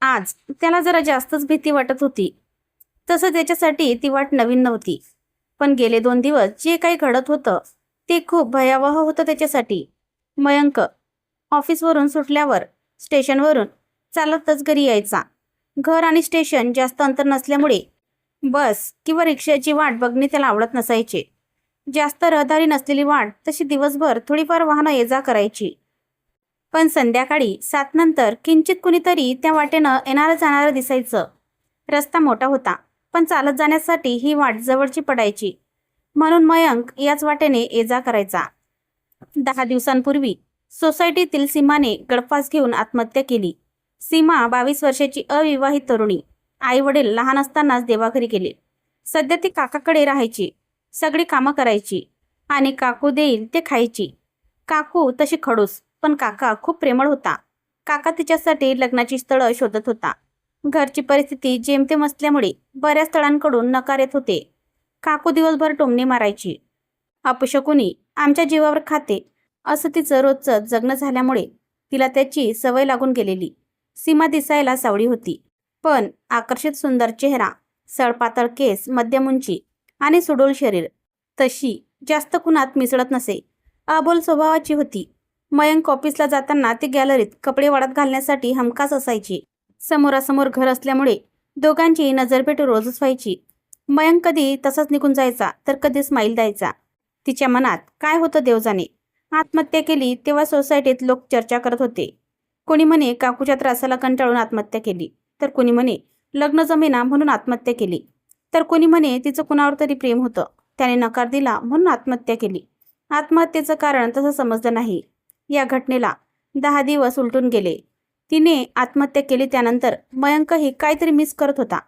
आज त्याला जरा जास्तच भीती वाटत होती. तसं त्याच्यासाठी ती वाट नवीन नव्हती. पण गेले 2 दिवस जे काही घडत होतं ते खूप भयावह होतं त्याच्यासाठी. मयंक ऑफिसवरून सुटल्यावर स्टेशनवरून चालतच घरी यायचा. घर आणि स्टेशन जास्त अंतर नसल्यामुळे बस किंवा रिक्षाची वाट बघणे त्याला आवडत नसायचे. जास्त रहदारी नसलेली वाट तशी दिवसभर थोडीफार वाहनं ये जा करायची. पण संध्याकाळी 7 नंतर किंचित कुणीतरी त्या वाटेनं येणारं जाणारं दिसायचं. रस्ता मोठा होता, पण चालत जाण्यासाठी ही वाट जवळची पडायची. म्हणून मयंक याच वाटेने ये जा करायचा. 10 दिवसांपूर्वी सोसायटीतील सीमाने गळफास घेऊन आत्महत्या केली. सीमा 22 वर्षाची अविवाहित तरुणी. आई वडील लहान असतानाच देवाघरी गेले. सध्या ती काकाकडे राहायची. सगळी कामं करायची आणि काकू देईल ते खायची. काकू तशी खडूस, पण काका खूप प्रेमळ होता. काका तिच्यासाठी लग्नाची स्थळं शोधत होता. घरची परिस्थिती जेमतेम असल्यामुळे बऱ्याच स्थळांकडून नकार येत होते. काकू दिवसभर टोमणी मारायची. अपशकुनी आमच्या जीवावर खाते असं तिचं रोजचं जगणं झाल्यामुळे तिला त्याची सवय लागून गेलेली. सीमा दिसायला सावळी होती, पण आकर्षित सुंदर चेहरा, सळपातळ केस, मध्यम उंची आणि सुडोल शरीर. तशी जास्त कुणात मिसळत नसे. अबोल स्वभावाची होती. मयंक ऑफिसला जाताना ती गॅलरीत कपडे वाळत घालण्यासाठी हमखास असायची. समोरासमोर घर असल्यामुळे दोघांची नजरभेट रोजच व्हायची. मयंक कधी तसाच निघून जायचा तर कधी स्माईल द्यायचा. तिच्या मनात काय होतं देव जाणे. आत्महत्या केली तेव्हा सोसायटीत लोक चर्चा करत होते. कोणी म्हणे काकूच्या त्रासाला कंटाळून आत्महत्या केली, तर कोणी म्हणे लग्न जमेना म्हणून आत्महत्या केली, तर कोणी म्हणे तिचं कुणावर तरी प्रेम होतं, त्याने नकार दिला म्हणून आत्महत्या केली. आत्महत्येचं कारण तसं समजलं नाही. या घटनेला 10 दिवस उलटून गेले. तिने आत्महत्या केली त्यानंतर मयंकही काहीतरी मिस करत होता.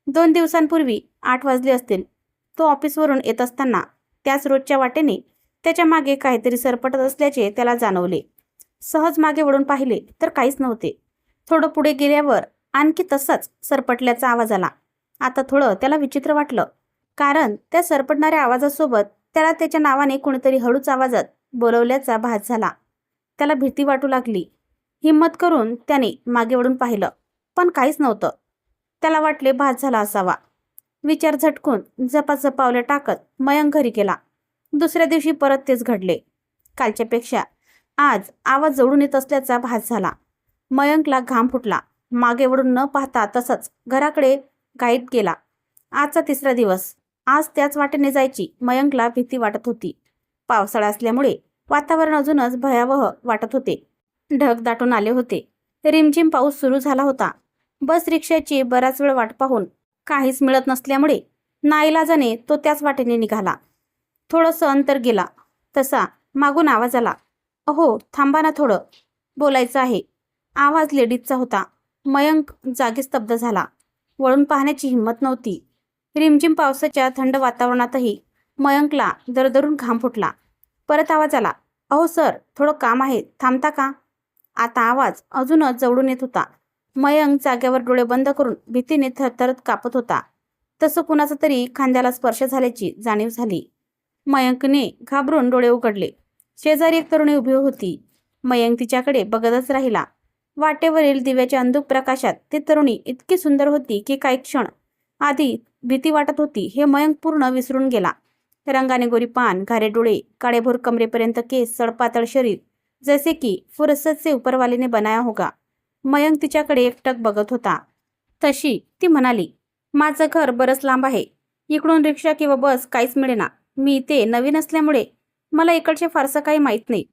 2 दिवसांपूर्वी 8 वाजले असतील. तो ऑफिसवरून येत असताना त्याच रोजच्या वाटेने त्याच्या मागे काहीतरी सरपटत असल्याचे त्याला जाणवले. सहज मागे वळून पाहिले तर काहीच नव्हते. थोडं पुढे गेल्यावर आणखी तसाच सरपटल्याचा आवाज आला. आता थोडं त्याला विचित्र वाटलं, कारण त्या सरपटणाऱ्या आवाजासोबत त्याला त्याच्या नावाने कोणीतरी हळूच आवाजात बोलवल्याचा भास झाला. त्याला भीती वाटू लागली. हिम्मत करून त्याने मागे वळून पाहिलं, पण काहीच नव्हतं. त्याला वाटले भास झाला असावा. विचार झटकून झपाझपावल्या टाकत मयंक घरी गेला. दुसऱ्या दिवशी परत तेच घडले. कालच्यापेक्षा आज आवाज जवळून येत असल्याचा भास झाला. मयंकला घाम फुटला. मागे वळून न पाहता तसंच घराकडे घाईत गेला. आजचा 3रा दिवस. आज त्याच वाटेने जायची मयंकला भीती वाटत होती. पावसाळा असल्यामुळे वातावरण अजूनच भयावह वाटत होते. ढग दाटून आले होते. रिमझिम पाऊस सुरू झाला होता. बस रिक्षाची बराच वेळ वाट पाहून काहीच मिळत नसल्यामुळे नाईलाजाने तो त्याच वाटेने निघाला. थोडंसं अंतर गेला तसा मागून आवाज आला. अहो थांबा ना, थोडं बोलायचं आहे. आवाज लेडीजचा होता. मयंक जागी स्तब्ध झाला. वळून पाहण्याची हिंमत नव्हती. रिमझिम पावसाच्या थंड वातावरणातही मयंकला दरदरून घाम फुटला. परत आवाज आला. अहो सर, थोडं काम आहे, थांबता का? आता आवाज अजूनच जवळून येत होता. मयंक जागेवर डोळे बंद करून भीतीने थरथरत कापत होता. तसं कुणाचा तरी खांद्याला स्पर्श झाल्याची जाणीव झाली. मयंकने घाबरून डोळे उघडले. शेजारी एक तरुणी उभी होती. मयंक तिच्याकडे बघतच राहिला. वाटेवरील दिव्याच्या अंधुक प्रकाशात ती तरुणी इतकी सुंदर होती की काही क्षण आधी भीती वाटत होती हे मयंक पूर्ण विसरून गेला. रंगाने गोरी पान, घारे डोळे, काळेभोर कमरेपर्यंत केस, सडपातळ शरीर, जैसे की फुरसत से ऊपरवाले ने बनाया होगा. मयंक तिच्याकडे एकटक बघत होता. तशी ती म्हणाली, माझं घर बरंच लांब आहे. इकडून रिक्षा किंवा बस काहीच मिळेना. मी इथे नवीन असल्यामुळे मला इकडचे फारसं काही माहीत नाही.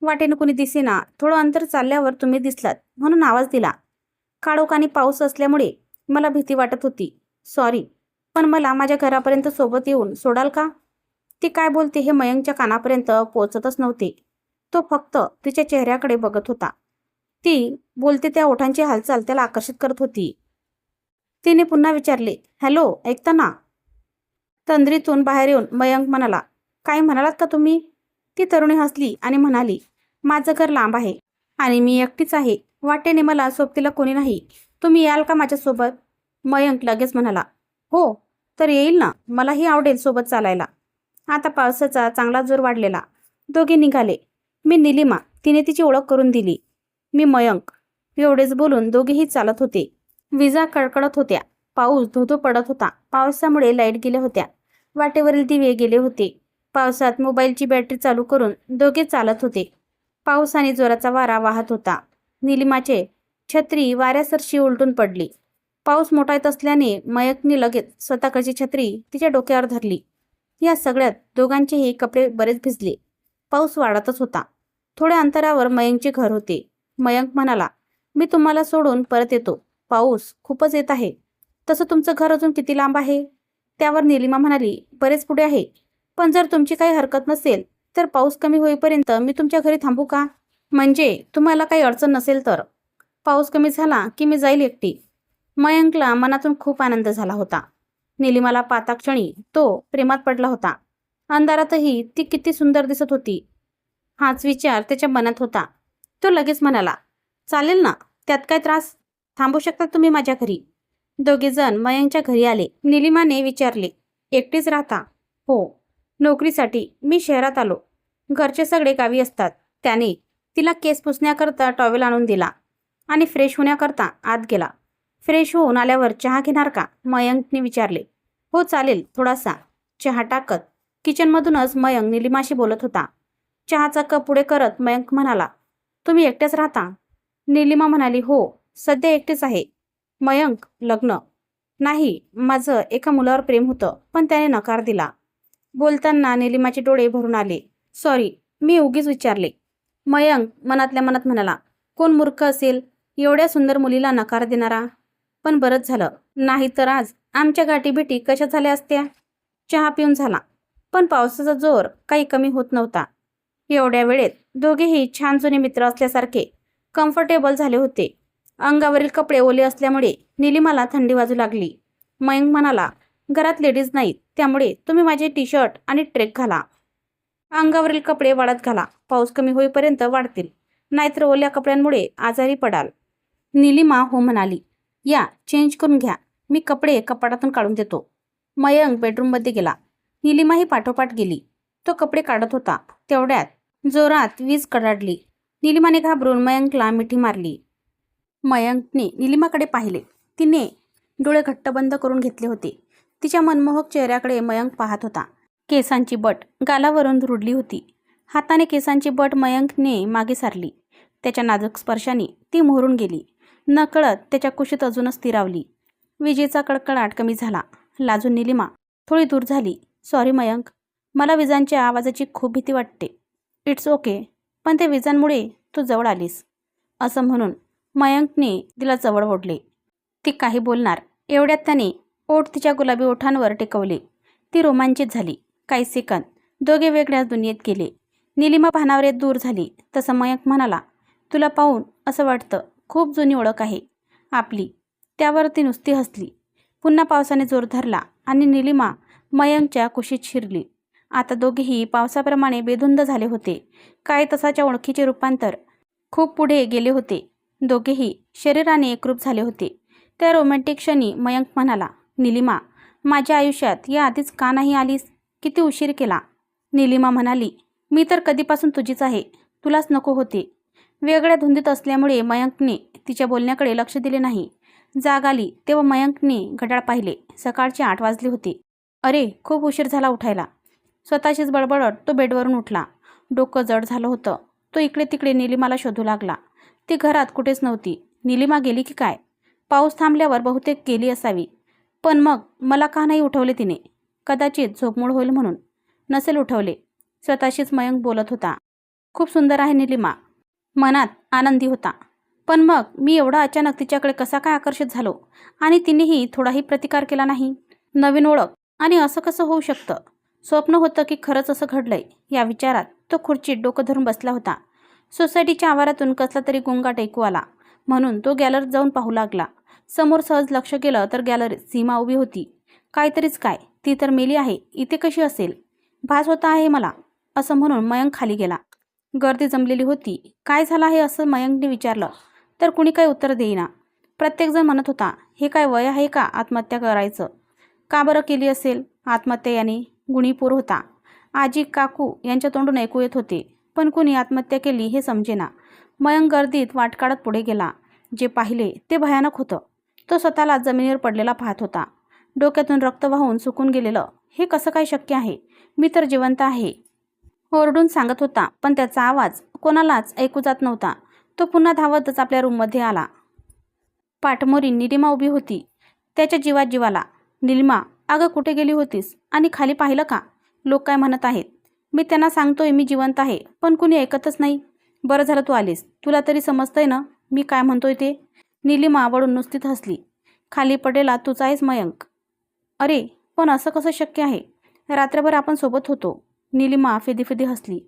वाटेनं कुणी दिसेना. थोडं अंतर चालल्यावर तुम्ही दिसलात म्हणून आवाज दिला. काळोख आणि पाऊस असल्यामुळे मला भीती वाटत होती. सॉरी, पण मला माझ्या घरापर्यंत सोबत येऊन सोडाल का? ती काय बोलते हे मयंकच्या कानापर्यंत पोहोचतच नव्हते. तो फक्त तिच्या चेहऱ्याकडे बघत होता. ती बोलते त्या ओठांची हालचाल त्याला आकर्षित करत होती. तिने पुन्हा विचारले, हॅलो, ऐकता ना? तंद्रीतून बाहेर येऊन मयंक म्हणाला, काय म्हणालात का तुम्ही? ती तरुणी हसली आणि म्हणाली, माझं घर लांब आहे आणि मी एकटीच आहे. वाटेने मला सोबतीला कोणी नाही. तुम्ही याल का माझ्यासोबत? मयंक लगेच म्हणाला, हो, तर येईल ना. मलाही आवडेल सोबत चालायला. आता पावसाचा चांगला जोर वाढलेला. दोघे निघाले. मी निलिमा, तिने तिची ओळख करून दिली. मी मयंक. एवढेच बोलून दोघेही चालत होते. विजा कडकडत होत्या. पाऊस धोधो पडत होता. पावसामुळे लाईट गेल्या होत्या. वाटेवरील दिवे गेले होते. पावसात मोबाईलची बॅटरी चालू करून दोघे चालत होते. पाऊस आणि जोराचा वारा वाहत होता. निलिमाचे छत्री वाऱ्यासरशी उलटून पडली. पाऊस मोठा येत असल्याने मयंकने लगेच स्वतःकडची छत्री तिच्या डोक्यावर धरली. या सगळ्यात दोघांचेही कपडे बरेच भिजले. पाऊस वाढतच होता. थोड्या अंतरावर मयंकचे घर होते. मयंक म्हणाला, मी तुम्हाला सोडून परत येतो. पाऊस खूपच येत आहे. तसं तुमचं घर अजून किती लांब आहे? त्यावर निलिमा म्हणाली, बरेच पुढे आहे. पण जर तुमची काही हरकत नसेल तर पाऊस कमी होईपर्यंत मी तुमच्या घरी थांबू का? म्हणजे तुम्हाला काही अडचण नसेल तर. पाऊस कमी झाला की मी जाईल एकटी. मयंकला मनातून खूप आनंद झाला होता. निलिमाला पाहताक्षणी तो प्रेमात पडला होता. अंधारातही ती किती सुंदर दिसत होती हाच विचार त्याच्या मनात होता. तो लगेच म्हणाला, चालेल ना, त्यात काय त्रास? थांबू शकता तुम्ही माझ्या घरी. दोघेजण मयंकच्या घरी आले. निलिमाने विचारले, एकटीच राहता? हो, नोकरीसाठी मी शहरात आलो. घरचे सगळे गावी असतात. त्याने तिला केस पुसण्याकरता टॉवेल आणून दिला आणि फ्रेश होण्याकरता आत गेला. फ्रेश होऊन आल्यावर चहा घेणार का? मयंकने विचारले. हो चालेल, थोडासा. चहा टाकत किचनमधूनच मयंक निलिमाशी बोलत होता. चहाचा कप पुढे करत मयंक म्हणाला, तुम्ही एकटेच राहता? निलिमा म्हणाली, हो, सध्या एकटेच आहे. मयंक, लग्न? नाही, माझं एका मुलावर प्रेम होतं, पण त्याने नकार दिला. बोलताना निलिमाचे डोळे भरून आले. सॉरी, मी उगीच विचारले. मयंक मनातल्या मनात म्हणाला, कोण मूर्ख असेल एवढ्या सुंदर मुलीला नकार देणारा? पण बरंच झालं, नाही तर आज आमच्या गाठीभेटी कशा झाल्या असत्या. चहा पिऊन झाला, पण पावसाचा जोर काही कमी होत नव्हता. एवढ्या वेळेत दोघेही छान जुने मित्र असल्यासारखे कम्फर्टेबल झाले होते. अंगावरील कपडे ओले असल्यामुळे निलिमाला थंडी वाजू लागली. मयंक म्हणाला, घरात लेडीज नाहीत, त्यामुळे तुम्ही माझे टी शर्ट आणि ट्रेक घाला. अंगावरील कपडे वाळत घाला. पाऊस कमी होईपर्यंत वाढतील, नाहीतर ओल्या कपड्यांमुळे आजारी पडाल. निलिमा हो म्हणाली. या, चेंज करून घ्या. मी कपडे कपाटातून काढून देतो. मयंक बेडरूममध्ये गेला. निलिमाही पाठोपाठ गेली. तो कपडे काढत होता. तेवढ्यात जोरात वीज कडाडली. निलिमाने घाबरून मयंकला मिठी मारली. मयंकने निलिमाकडे पाहिले. तिने डोळे घट्ट बंद करून घेतले होते. तिच्या मनमोहक चेहऱ्याकडे मयंक पाहत होता. केसांची बट गालावरून रुडली होती. हाताने केसांची बट मयंकने मागे सारली. त्याच्या नाजूक स्पर्शाने ती मोहरून गेली. नकळत त्याच्या कुशीत अजूनच स्थिरावली. विजेचा कडकडाट कमी झाला. लाजून निलिमा थोडी दूर झाली. सॉरी मयंक, मला विजांच्या आवाजाची खूप भीती वाटते. इट्स ओके, पण त्या विजांमुळे तू जवळ आलीस. असं म्हणून मयंकने तिला जवळ ओढले. ती काही बोलणार एवढ्यात त्याने ओठ तिच्या गुलाबी ओठांवर टेकवले. ती रोमांचित झाली. काही सेकंद दोघे वेगळ्याच दुनियेत गेले. निलिमा भानावर येत दूर झाली. तसं मयंक म्हणाला, तुला पाहून असं वाटतं खूप जुनी ओळख आहे आपली. त्यावर ती नुसती हसली. पुन्हा पावसाने जोर धरला आणि निलिमा मयंकच्या कुशीत शिरली. आता दोघेही पावसाप्रमाणे बेधुंद झाले होते. काय तसाच्या ओळखीचे रूपांतर खूप पुढे गेले होते. दोघेही शरीराने एकरूप झाले होते. त्या रोमॅन्टिक क्षणी मयंक म्हणाला, निलिमा, माझ्या आयुष्यात या आधीच का नाही आलीस? किती उशीर केला. निलिमा म्हणाली, मी तर कधीपासून तुझीच आहे. तुलाच नको होते. वेगळ्या धुंदीत असल्यामुळे मयंकने तिच्या बोलण्याकडे लक्ष दिले नाही. जाग आली तेव्हा मयंकने घड्याळ पाहिले. सकाळचे 8 वाजले होते. अरे, खूप उशीर झाला उठायला. स्वतःशीच बडबडत तो बेडवरून उठला. डोकं जड झालं होतं. तो इकडे तिकडे निलिमाला शोधू लागला. ती घरात कुठेच नव्हती. निलिमा गेली की काय? पाऊस थांबल्यावर बहुतेक गेली असावी. पण मग मला का नाही उठवले तिने? कदाचित झोपमोड होईल म्हणून नसेल उठवले. स्वतःशीच मयंक बोलत होता. खूप सुंदर आहे निलिमा. मनात आनंदी होता. पण मग मी एवढा अचानक तिच्याकडे कसा काय आकर्षित झालो आणि तिनेही थोडाही प्रतिकार केला नाही? नवीन ओळख आणि असं कसं होऊ शकतं? स्वप्न होतं की खरंच असं घडलंय? या विचारात तो खुर्चीत डोकं धरून बसला होता. सोसायटीच्या आवारातून कसला तरी गोंगाट ऐकू आला म्हणून तो गॅलरीत जाऊन पाहू लागला. समोर सहज लक्ष गेलं तर गॅलरीत सीमा उभी होती. काहीतरीच काय, ती तर मेली आहे, इथे कशी असेल? भास होता आहे मला, असं म्हणून मयंक खाली गेला. गर्दी जमलेली होती. काय झालं आहे असं मयंकने विचारलं तर कुणी काही उत्तर देईना. प्रत्येकजण म्हणत होता, हे काय वय आहे का आत्महत्या करायचं? का बरं केली असेल आत्महत्या याने? गुणीपूर होता. आजी काकू यांच्या तोंडून ऐकू येत होते, पण कुणी आत्महत्या केली हे समजेना. मयंक गर्दीत वाट काढत पुढे गेला. जे पाहिले ते भयानक होतं. तो स्वतःला जमिनीवर पडलेला पाहत होता. डोक्यातून रक्त वाहून सुकून गेलेलं. हे कसं काय शक्य आहे? मी तर जिवंत आहे, ओरडून सांगत होता. पण त्याचा आवाज कोणालाच ऐकू जात नव्हता. तो पुन्हा धावतच आपल्या रूममध्ये आला. पाठमोरी निलिमा उभी होती. त्याच्या जीवात जीवाला. निलिमा, अगं कुठे गेली होतीस? आणि खाली पाहिलं का? लोक काय म्हणत आहेत? मी त्यांना सांगतोय मी जिवंत आहे, पण कुणी ऐकतच नाही. बरं झालं तू आलीस. तुला तरी समजतंय ना मी काय म्हणतोय ते? निलिमा वळून नुसतीच हसली. खाली पडलेला तूच आहेस मयंक. अरे पण असं कसं शक्य आहे? रात्रभर आपण सोबत होतो. निलिमा फिदी हसली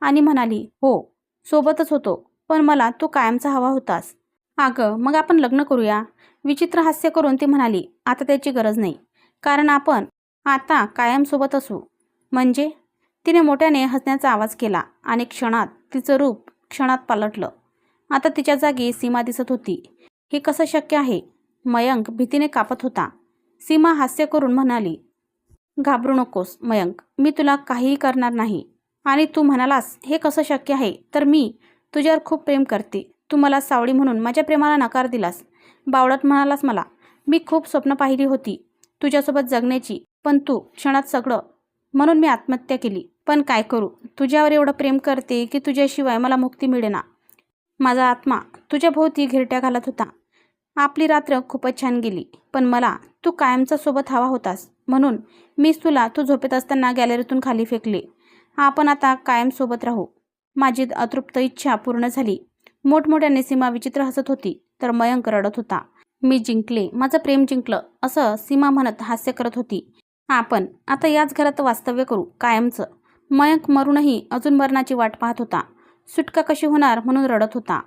आणि म्हणाली, हो सोबतच होतो, पण मला तू कायमचा हवा होतास. अगं मग आपण लग्न करूया. विचित्र हास्य करून ती म्हणाली, आता त्याची गरज नाही, कारण आपण आता कायम सोबत असू. म्हणजे? तिने मोठ्याने हसण्याचा आवाज केला आणि क्षणात तिचं रूप पालटलं. आता तिच्या जागी सीमा दिसत होती. हे कसं शक्य आहे? मयंक भीतीने कापत होता. सीमा हास्य करून म्हणाली, घाबरू नकोस मयंक, मी तुला काहीही करणार नाही. आणि तू म्हणालास हे कसं शक्य आहे, तर मी तुझ्यावर खूप प्रेम करते. तू मला सावळी म्हणून माझ्या प्रेमाला नकार दिलास. बावळट म्हणालास मला. मी खूप स्वप्न पाहिली होती तुझ्यासोबत जगण्याची, पण तू क्षणात सगळं, म्हणून मी आत्महत्या केली. पण काय करू, तुझ्यावर एवढं प्रेम करते की तुझ्याशिवाय मला मुक्ती मिळेना. माझा आत्मा तुझ्या भोवती घिरट्या घालत होता. आपली रात्र खूपच छान गेली, पण मला तू कायमचा सोबत हवा होतास, म्हणून मीच तुला तू झोपेत असताना गॅलरीतून खाली फेकले. आपण आता कायम सोबत राहू. माझी अतृप्त इच्छा पूर्ण झाली. मोठमोठ्याने सीमा विचित्र हसत होती, तर मयंक रडत होता. मी जिंकले, माझं प्रेम जिंकलं, असं सीमा म्हणत हास्य करत होती. आपण आता याच घरात वास्तव्य करू कायमचं. मयंक मरूनही अजून मरणाची वाट पाहत होता. सुटका कशी होणार म्हणून रडत होता.